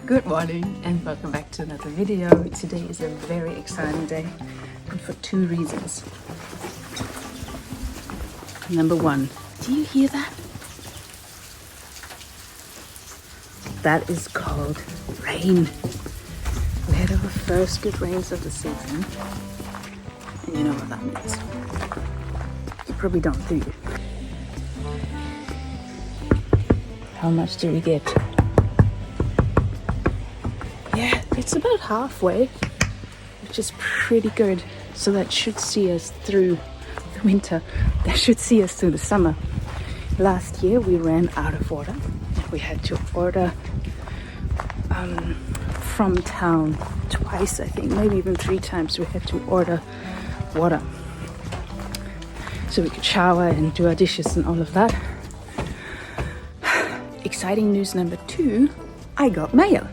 Good morning and welcome back to another video. Today is a very exciting day and for two reasons. Number one, do you hear that? That is called rain. We had our first good rains of the season. And you know what that means. You probably don't, do you? How much do we get? Yeah, it's about halfway, which is pretty good. So that should see us through the winter. That should see us through the summer. Last year we ran out of water. We had to order from town twice, I think, maybe even 3 times. We had to order water so we could shower and do our dishes and all of that. Exciting news number 2, I got mail.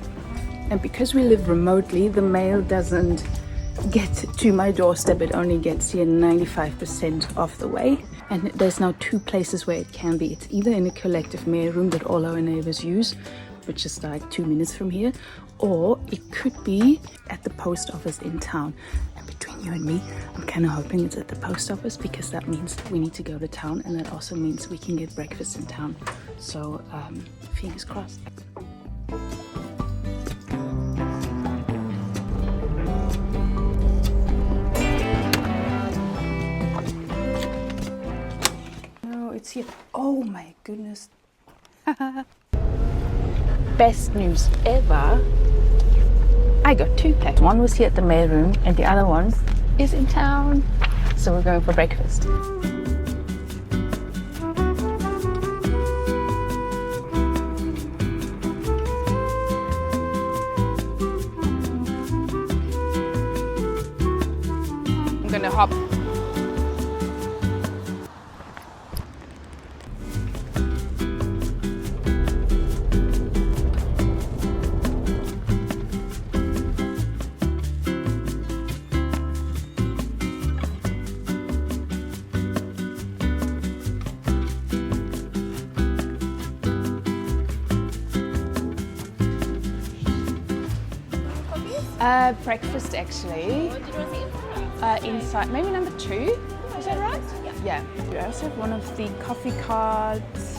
And because we live remotely, the mail doesn't get to my doorstep. It only gets here 95% of the way. And there's now 2 places where it can be. It's either in a collective mail room that all our neighbors use, which is like 2 minutes from here, or it could be at the post office in town. And between you and me, I'm kind of hoping it's at the post office because that means we need to go to town, and that also means we can get breakfast in town. So fingers crossed. It's here. Oh my goodness. Best news ever. I got 2 packs. One was here at the mail room and the other one is in town. So we're going for breakfast. I'm gonna hop. Breakfast actually. What did you want to see Inside, maybe number 2. Is that right? Yeah. I also have one of the coffee cards,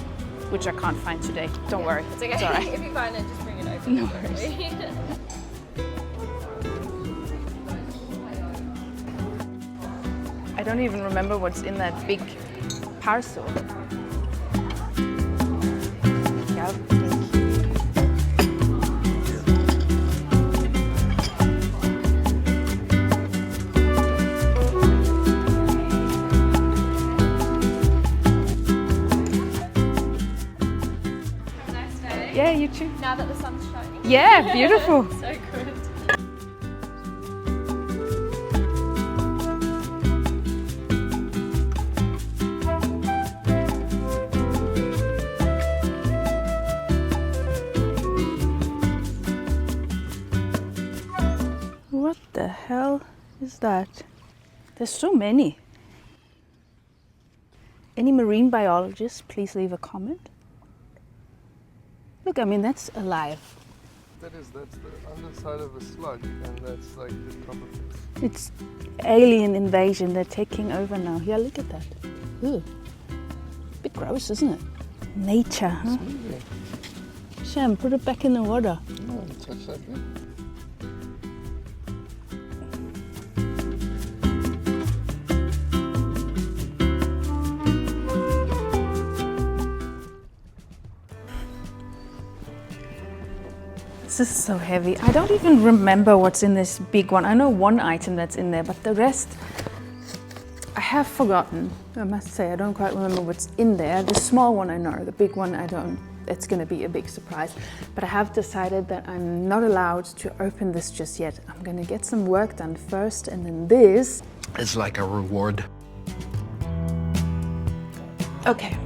which I can't find today. Don't worry. It's okay. It's all right. If you find it, just bring it over. No worries. I don't even remember what's in that big parcel. Yeah, thank you. Yeah, you too. Now that the sun's shining. Yeah, beautiful. So good. What the hell is that? There's so many. Any marine biologists, please leave a comment. Look, I mean, that's alive. That's the underside of a slug, and that's like the top of it. It's alien invasion. They're taking over now. Yeah, look at that. Ooh. Bit gross, isn't it? Nature, huh? Shem, put it back in the water. No, touch that bit. This is so heavy. I don't even remember what's in this big one. I know one item that's in there, but the rest I have forgotten. I must say, I don't quite remember what's in there. The small one I know, the big one I don't. It's going to be a big surprise. But I have decided that I'm not allowed to open this just yet. I'm going to get some work done first, and then this It's like a reward. Okay,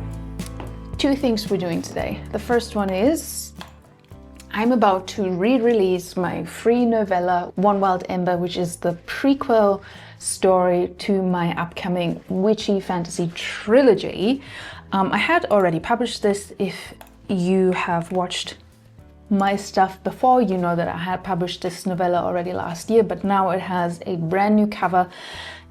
2 things we're doing today. The first one is I'm about to re-release my free novella, One Wild Ember, which is the prequel story to my upcoming witchy fantasy trilogy. I had already published this. If you have watched my stuff before, you know that I had published this novella already last year, but now it has a brand new cover.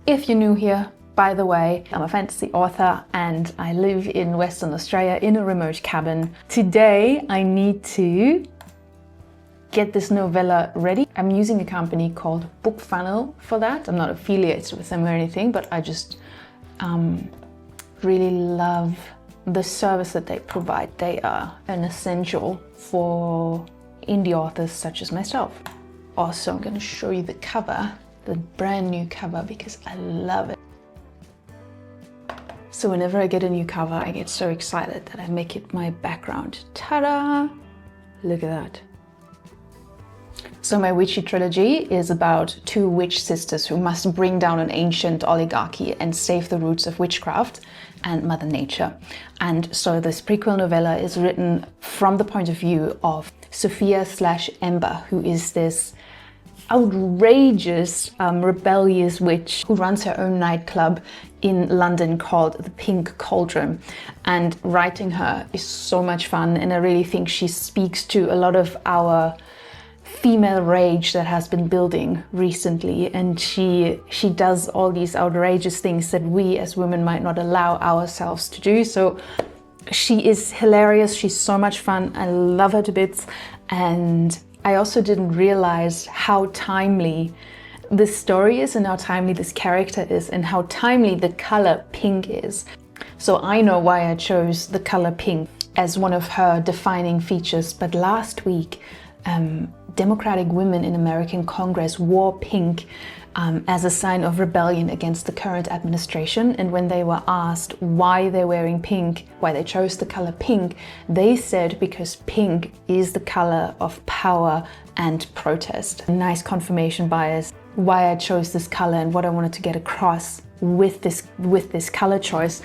If you're new here, by the way, I'm a fantasy author and I live in Western Australia in a remote cabin. Today I need to get this novella ready. I'm using a company called Bookfunnel for that. I'm not affiliated with them or anything, but I just really love the service that they provide. They are an essential for indie authors such as myself. Also, I'm going to show you the cover, the brand new cover, because I love it. So whenever I get a new cover, I get so excited that I make it my background. Ta-da! Look at that. So my witchy trilogy is about two witch sisters who must bring down an ancient oligarchy and save the roots of witchcraft and Mother Nature. And so this prequel novella is written from the point of view of Sophia/Ember, who is this outrageous, rebellious witch who runs her own nightclub in London called the Pink Cauldron. And writing her is so much fun, and I really think she speaks to a lot of our female rage that has been building recently, and she does all these outrageous things that we as women might not allow ourselves to do. So she is hilarious, she's so much fun, I love her to bits, and I also didn't realize how timely this story is and how timely this character is and how timely the color pink is. So I know why I chose the color pink as one of her defining features, but last week Democratic women in American Congress wore pink as a sign of rebellion against the current administration. And when they were asked why they're wearing pink, why they chose the color pink, they said because pink is the color of power and protest. A nice confirmation bias why I chose this color and what I wanted to get across with this color choice.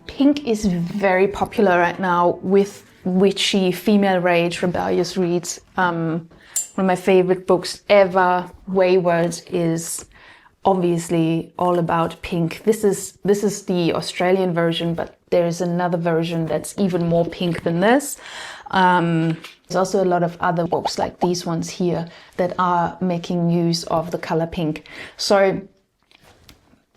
Pink is very popular right now with witchy, female rage, rebellious reads. One of my favorite books ever, Wayward, is obviously all about pink. This is the Australian version, but there is another version that's even more pink than this. There's also a lot of other books like these ones here that are making use of the color pink. So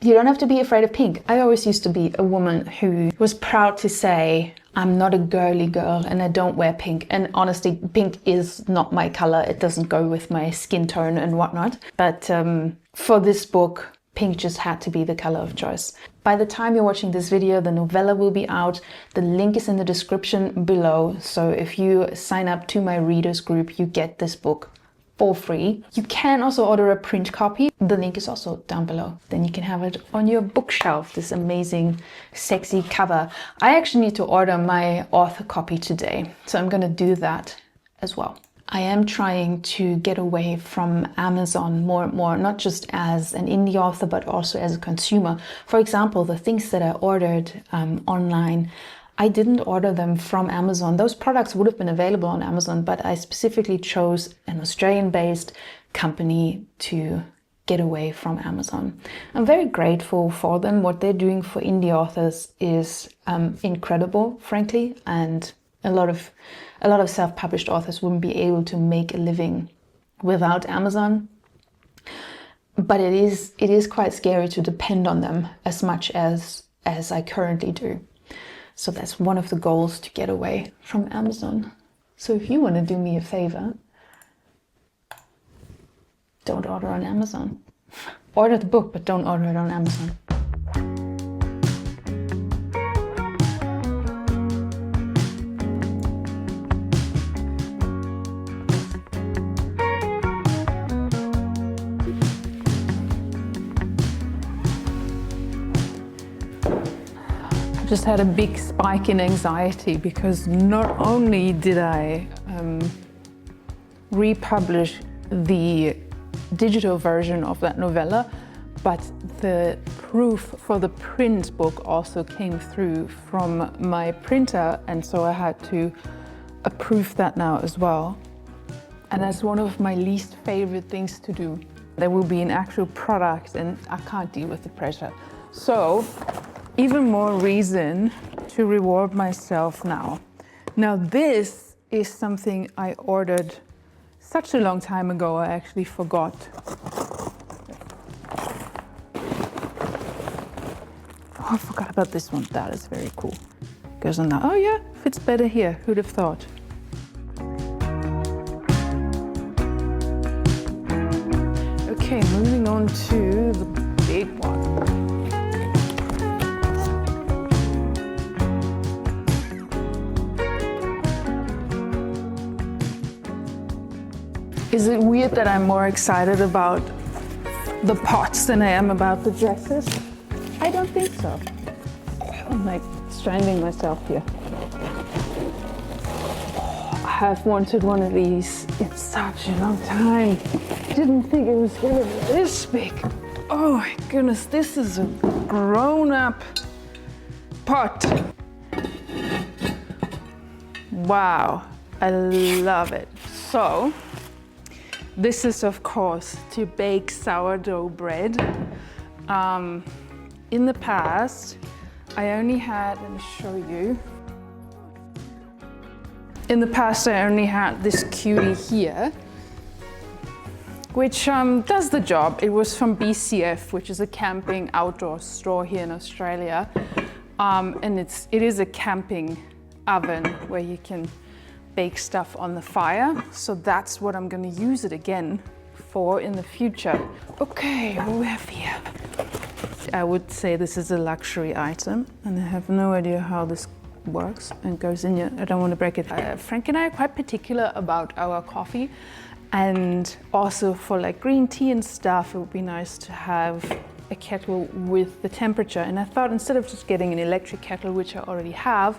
you don't have to be afraid of pink. I always used to be a woman who was proud to say, I'm not a girly girl and I don't wear pink. And honestly, pink is not my color. It doesn't go with my skin tone and whatnot. But for this book, pink just had to be the color of choice. By the time you're watching this video, the novella will be out. The link is in the description below. So if you sign up to my readers group, you get this book for free. You can also order a print copy. The link is also down below. Then you can have it on your bookshelf, this amazing, sexy cover. I actually need to order my author copy today, so I'm gonna do that as well. I am trying to get away from Amazon more and more, not just as an indie author, but also as a consumer. For example, the things that I ordered online, I didn't order them from Amazon. Those products would have been available on Amazon, but I specifically chose an Australian-based company to get away from Amazon. I'm very grateful for them. What they're doing for indie authors is incredible, frankly, and a lot of self-published authors wouldn't be able to make a living without Amazon. But it is quite scary to depend on them as much as I currently do. So that's one of the goals, to get away from Amazon. So if you want to do me a favor, don't order on Amazon. Order the book, but don't order it on Amazon. Just had a big spike in anxiety because not only did I republish the digital version of that novella, but the proof for the print book also came through from my printer, and so I had to approve that now as well. And that's one of my least favorite things to do. There will be an actual product and I can't deal with the pressure. So even more reason to reward myself now. Now this is something I ordered such a long time ago, I actually forgot. Oh, I forgot about this one. That is very cool. Goes on now. Oh yeah, fits better here. Who'd have thought? Okay, moving on to the big one. Is it weird that I'm more excited about the pots than I am about the dresses? I don't think so. I'm like strangling myself here. I have wanted one of these in such a long time. Didn't think it was gonna be this big. Oh my goodness, this is a grown-up pot. Wow, I love it. So, this is of course to bake sourdough bread. In the past, I only had, let me show you. In the past, I only had this cutie here, which does the job. It was from BCF, which is a camping outdoor store here in Australia. And it is a camping oven where you can bake stuff on the fire. So that's what I'm gonna use it again for in the future. Okay, what do we have here? I would say this is a luxury item, and I have no idea how this works and goes in here. I don't want to break it. Frank and I are quite particular about our coffee, and also for like green tea and stuff, it would be nice to have a kettle with the temperature. And I thought instead of just getting an electric kettle, which I already have,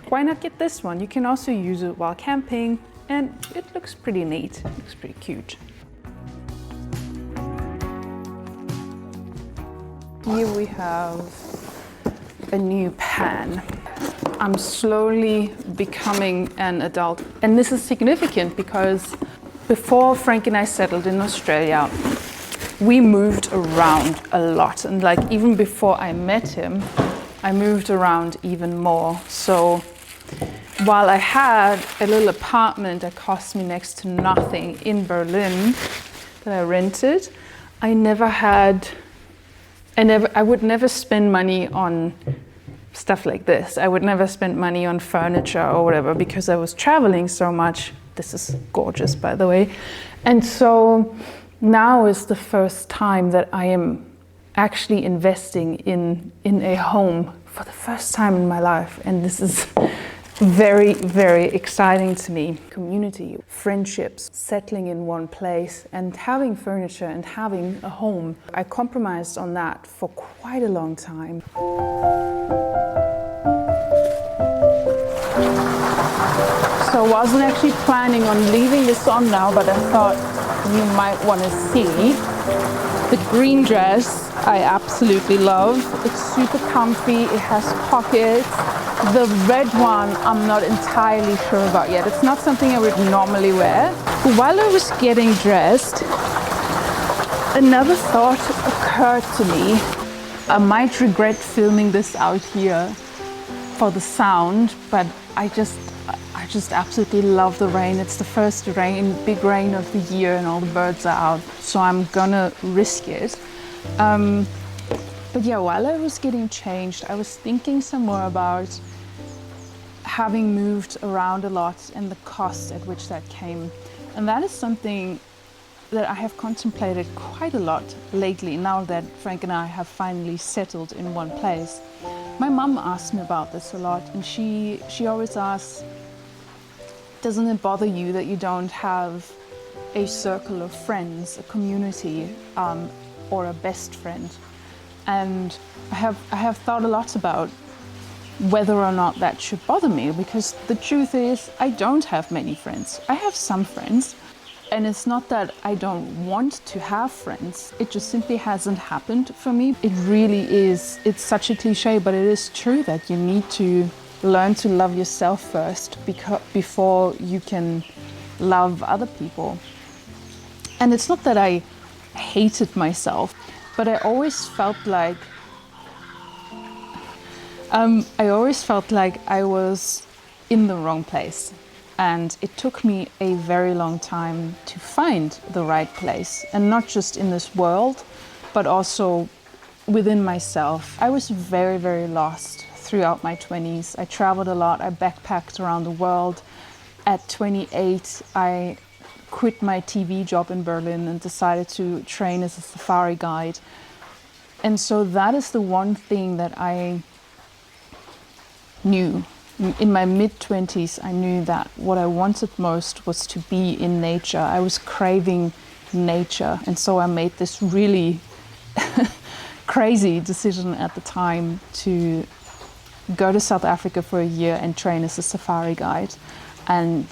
why not get this one? You can also use it while camping, and it looks pretty neat. It looks pretty cute. Here we have a new pan. I'm slowly becoming an adult. And this is significant because before Frank and I settled in Australia, we moved around a lot. And like even before I met him, I moved around even more. So while I had a little apartment that cost me next to nothing in Berlin that I rented, I would never spend money on stuff like this. I would never spend money on furniture or whatever because I was traveling so much. This is gorgeous, by the way. And so now is the first time that I am actually investing in a home for the first time in my life. And this is very, very exciting to me. Community, friendships, settling in one place and having furniture and having a home. I compromised on that for quite a long time. So I wasn't actually planning on leaving this on now, but I thought you might want to see. The green dress I absolutely love. It's super comfy, it has pockets. The red one I'm not entirely sure about yet. It's not something I would normally wear. But while I was getting dressed, another thought occurred to me. I might regret filming this out here for the sound, but I just absolutely love the rain. It's the first big rain of the year and all the birds are out, so I'm gonna risk it. But yeah, while I was getting changed, I was thinking some more about having moved around a lot and the cost at which that came. And that is something that I have contemplated quite a lot lately, now that Frank and I have finally settled in one place. My mum asked me about this a lot, and she always asks, doesn't it bother you that you don't have a circle of friends, a community, or a best friend? And I have thought a lot about whether or not that should bother me, because the truth is I don't have many friends. I have some friends, and it's not that I don't want to have friends, it just simply hasn't happened for me. It really is, it's such a cliche, but it is true that you need to learn to love yourself first before you can love other people. And it's not that I hated myself, but I always felt like I was in the wrong place. And it took me a very long time to find the right place, and not just in this world, but also within myself. I was very, very lost throughout my 20s. I traveled a lot, I backpacked around the world. At 28, I quit my TV job in Berlin and decided to train as a safari guide. And so that is the one thing that I knew. In my mid-20s, I knew that what I wanted most was to be in nature. I was craving nature, and so I made this really crazy decision at the time to go to South Africa for a year and train as a safari guide. And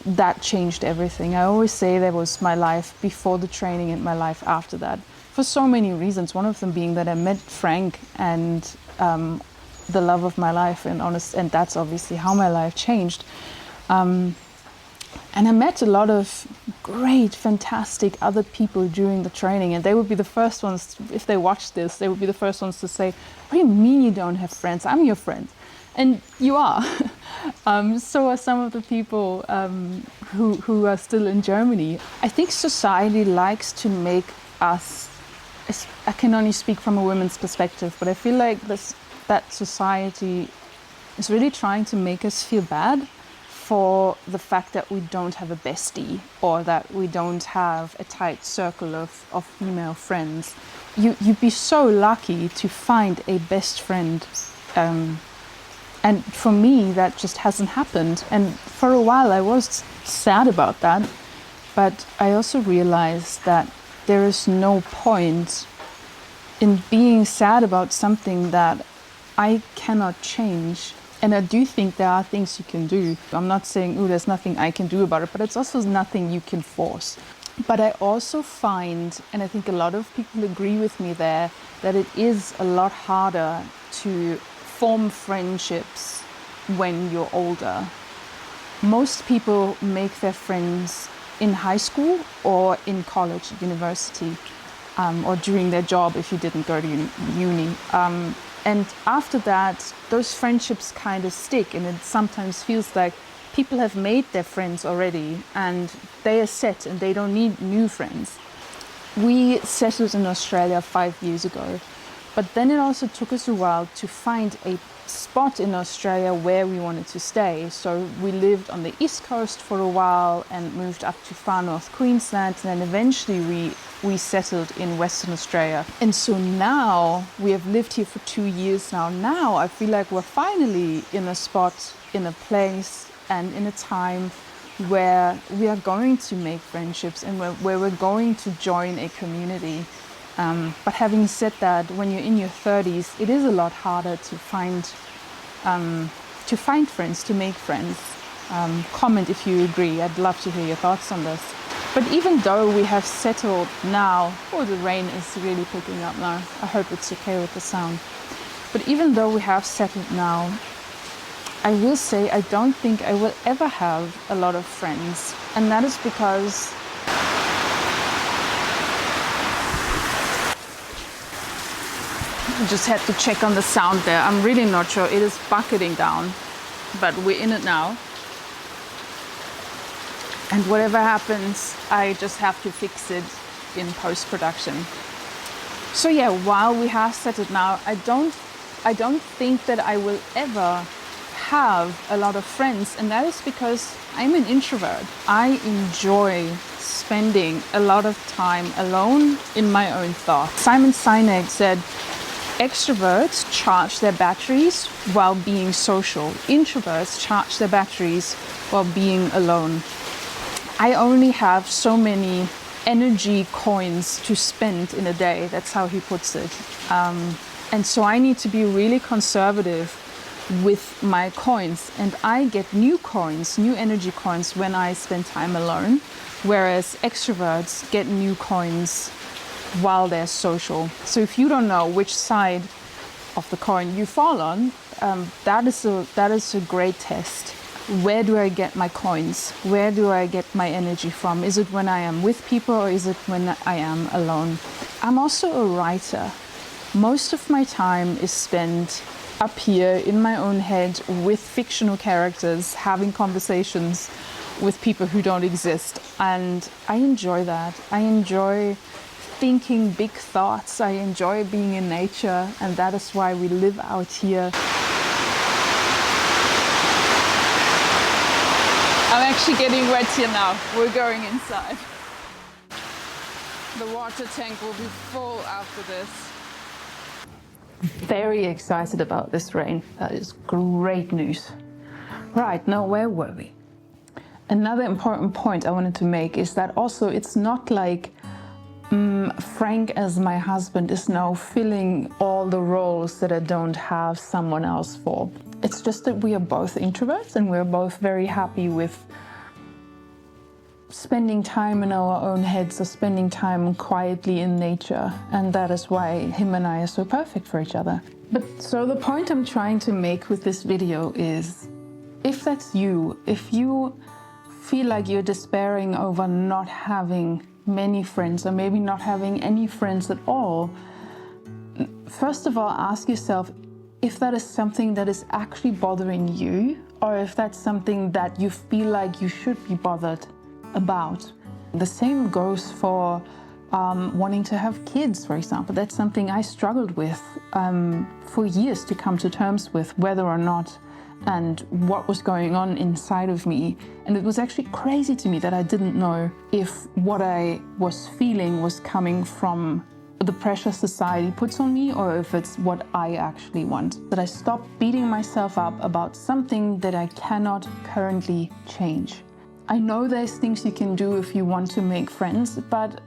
that changed everything. I always say that was my life before the training and my life after that, for so many reasons. One of them being that I met Frank and the love of my life, and that's obviously how my life changed. And I met a lot of great, fantastic other people during the training, and they would be the first ones, if they watch this, they would be the first ones to say, "What do you mean you don't have friends? I'm your friend." And you are. So are some of the people who are still in Germany. I think society likes to make us, I can only speak from a woman's perspective, but I feel like that society is really trying to make us feel bad for the fact that we don't have a bestie, or that we don't have a tight circle of female friends. You'd be so lucky to find a best friend. And for me, that just hasn't happened. And for a while, I was sad about that. But I also realized that there is no point in being sad about something that I cannot change. And I do think there are things you can do. I'm not saying, oh, there's nothing I can do about it, but it's also nothing you can force. But I also find, and I think a lot of people agree with me there, that it is a lot harder to form friendships when you're older. Most people make their friends in high school or in college, university, or during their job if you didn't go to uni. And after that, those friendships kind of stick, and it sometimes feels like people have made their friends already and they are set and they don't need new friends. We settled in Australia 5 years ago, but then it also took us a while to find a spot in Australia where we wanted to stay. So we lived on the East Coast for a while and moved up to far north Queensland, and then eventually we settled in Western Australia. And so now we have lived here for 2 years now. Now I feel like we're finally in a spot, in a place and in a time where we are going to make friendships and where we're going to join a community. But having said that, when you're in your 30s, it is a lot harder to find friends, to make friends. Comment if you agree. I'd love to hear your thoughts on this. But even though we have settled now, oh, the rain is really picking up now. I hope it's okay with the sound. But even though we have settled now, I will say I don't think I will ever have a lot of friends. And that is because I just had to check on the sound there. I'm really not sure. It is bucketing down, but we're in it now. And whatever happens, I just have to fix it in post-production. So yeah, while we have settled now, I don't think that I will ever have a lot of friends, and that is because I'm an introvert. I enjoy spending a lot of time alone in my own thoughts. Simon Sinek said, extroverts charge their batteries while being social. Introverts charge their batteries while being alone. I only have so many energy coins to spend in a day. That's how he puts it. And so I need to be really conservative with my coins. And I get new coins, new energy coins when I spend time alone. Whereas extroverts get new coins while they're social. So if you don't know which side of the coin you fall on, that is a great test. Where do I get my coins? Where do I get my energy from? Is it when I am with people, or is it when I am alone? I'm also a writer. Most of my time is spent up here in my own head with fictional characters, having conversations with people who don't exist. And I enjoy that. I enjoy thinking big thoughts. I enjoy being in nature, and that is why we live out here. I'm actually getting wet here now. We're going inside. The water tank will be full after this. Very excited about this rain. That is great news. Right, now where were we? Another important point I wanted to make is that also it's not like Frank as my husband is now filling all the roles that I don't have someone else for. It's just that we are both introverts and we're both very happy with spending time in our own heads or spending time quietly in nature, and that is why him and I are so perfect for each other. But so the point I'm trying to make with this video is, if that's you, if you feel like you're despairing over not having many friends or maybe not having any friends at all, first of all ask yourself if that is something that is actually bothering you, or if that's something that you feel like you should be bothered about. The same goes for wanting to have kids, for example. That's something I struggled with for years to come to terms with, whether or not and what was going on inside of me. And it was actually crazy to me that I didn't know if what I was feeling was coming from the pressure society puts on me or if it's what I actually want. That I stopped beating myself up about something that I cannot currently change. I know there's things you can do if you want to make friends, but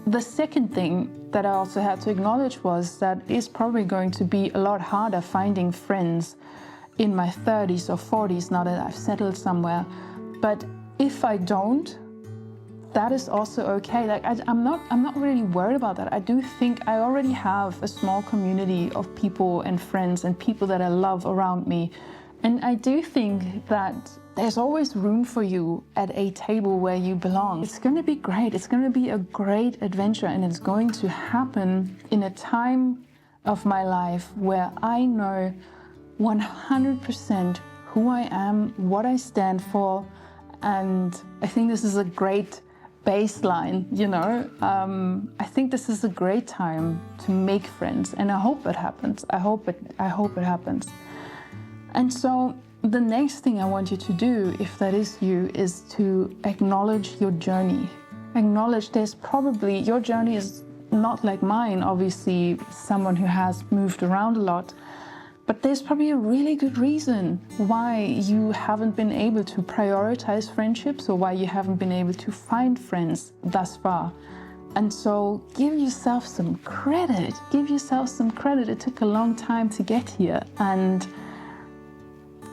the second thing that I also had to acknowledge was that it's probably going to be a lot harder finding friends in my 30s or 40s now that I've settled somewhere. But if I don't, that is also okay. Like I'm not really worried about that. I do think I already have a small community of people and friends and people that I love around me. And I do think that there's always room for you at a table where you belong. It's going to be great. It's going to be a great adventure, and it's going to happen in a time of my life where I know 100% who I am, what I stand for, and I think this is a great baseline, you know. I think this is a great time to make friends, and I hope it happens. I hope it happens. And so the next thing I want you to do, if that is you, is to acknowledge your journey. Acknowledge your journey is not like mine, obviously, someone who has moved around a lot, but there's probably a really good reason why you haven't been able to prioritize friendships or why you haven't been able to find friends thus far. And so give yourself some credit. Give yourself some credit. It took a long time to get here. And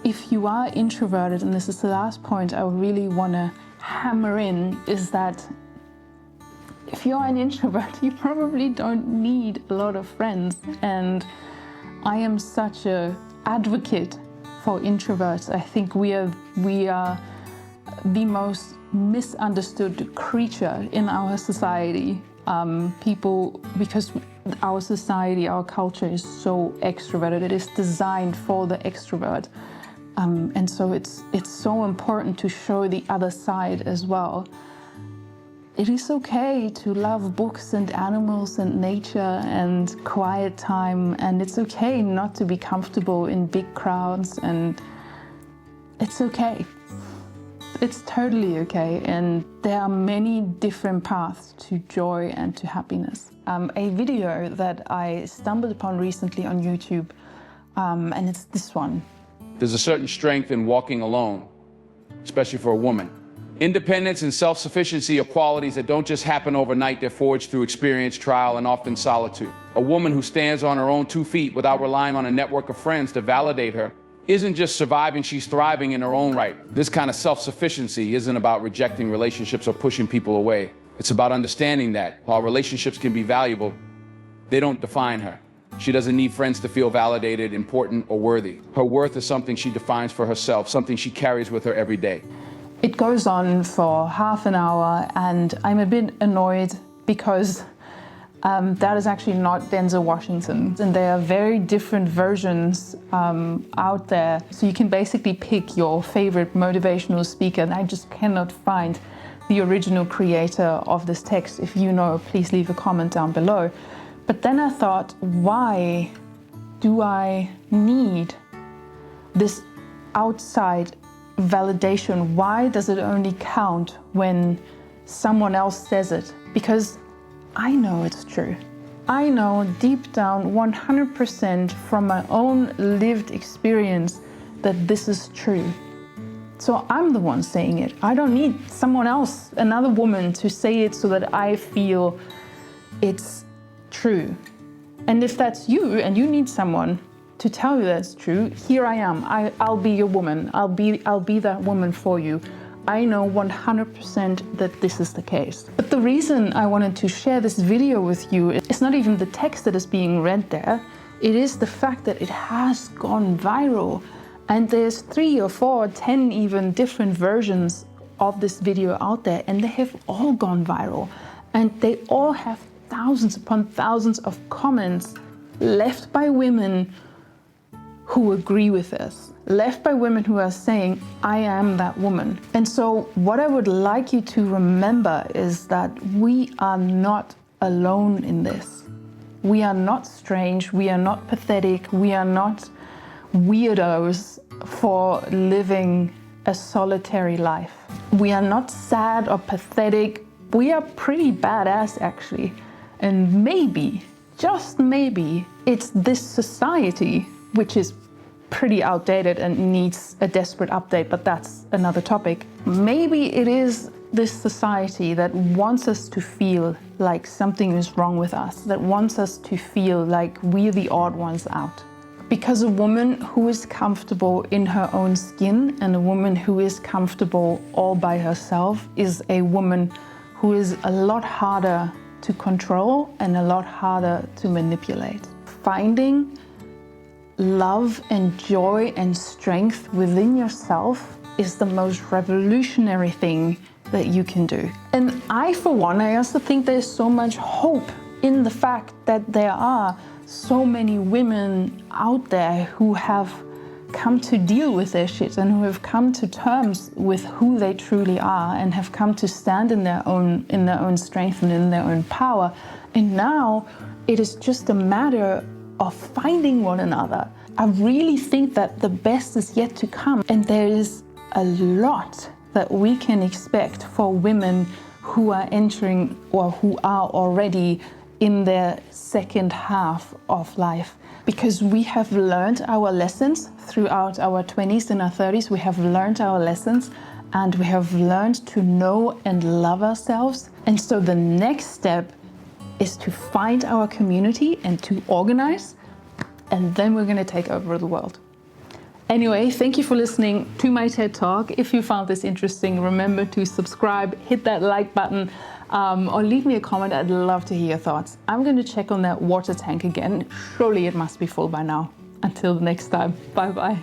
if you are introverted, and this is the last point I really want to hammer in, is that if you're an introvert, you probably don't need a lot of friends. And I am such an advocate for introverts. I think we are the most misunderstood creature in our society. Because our society, our culture is so extroverted. It is designed for the extrovert. And so it's so important to show the other side as well. It is okay to love books and animals and nature and quiet time, and it's okay not to be comfortable in big crowds, and it's okay. It's totally okay, and there are many different paths to joy and to happiness. A video that I stumbled upon recently on YouTube, and it's this one. There's a certain strength in walking alone, especially for a woman. Independence and self-sufficiency are qualities that don't just happen overnight. They're forged through experience, trial, and often solitude. A woman who stands on her own 2 feet without relying on a network of friends to validate her isn't just surviving, she's thriving in her own right. This kind of self-sufficiency isn't about rejecting relationships or pushing people away. It's about understanding that while relationships can be valuable, they don't define her. She doesn't need friends to feel validated, important, or worthy. Her worth is something she defines for herself, something she carries with her every day. It goes on for half an hour, and I'm a bit annoyed because That is actually not Denzel Washington. And there are very different versions out there. So you can basically pick your favorite motivational speaker, and I just cannot find the original creator of this text. If you know, please leave a comment down below. But then I thought, why do I need this outside validation? Why does it only count when someone else says it? Because I know it's true. I know deep down 100% from my own lived experience that this is true. So I'm the one saying it. I don't need someone else, another woman, to say it so that I feel it's true. And if that's you and you need someone to tell you that's true, here I am. I'll be your woman. I'll be that woman for you. I know 100% that this is the case. But the reason I wanted to share this video with you is not even the text that is being read there. It is the fact that it has gone viral. And there's 3 or 4, 10 even different versions of this video out there, and they have all gone viral. And they all have thousands upon thousands of comments left by women who agree with this, left by women who are saying, I am that woman. And so what I would like you to remember is that we are not alone in this. We are not strange, we are not pathetic, we are not weirdos for living a solitary life. We are not sad or pathetic, we are pretty badass actually. And maybe, just maybe, it's this society which is pretty outdated and needs a desperate update, but that's another topic. Maybe it is this society that wants us to feel like something is wrong with us, that wants us to feel like we're the odd ones out. Because a woman who is comfortable in her own skin and a woman who is comfortable all by herself is a woman who is a lot harder to control and a lot harder to manipulate. Finding love and joy and strength within yourself is the most revolutionary thing that you can do. And I, for one, I also think there's so much hope in the fact that there are so many women out there who have come to deal with their shit and who have come to terms with who they truly are and have come to stand in their own strength and in their own power. And now it is just a matter of finding one another. I really think that the best is yet to come, and there is a lot that we can expect for women who are entering or who are already in their second half of life. Because we have learned our lessons throughout our 20s and our 30s. We have learned our lessons and we have learned to know and love ourselves. And so the next step is to find our community and to organize, and then we're going to take over the world. Anyway, thank you for listening to my TED Talk. If you found this interesting, remember to subscribe, hit that like button, or leave me a comment. I'd love to hear your thoughts. I'm going to check on that water tank again. Surely it must be full by now. Until the next time, bye-bye.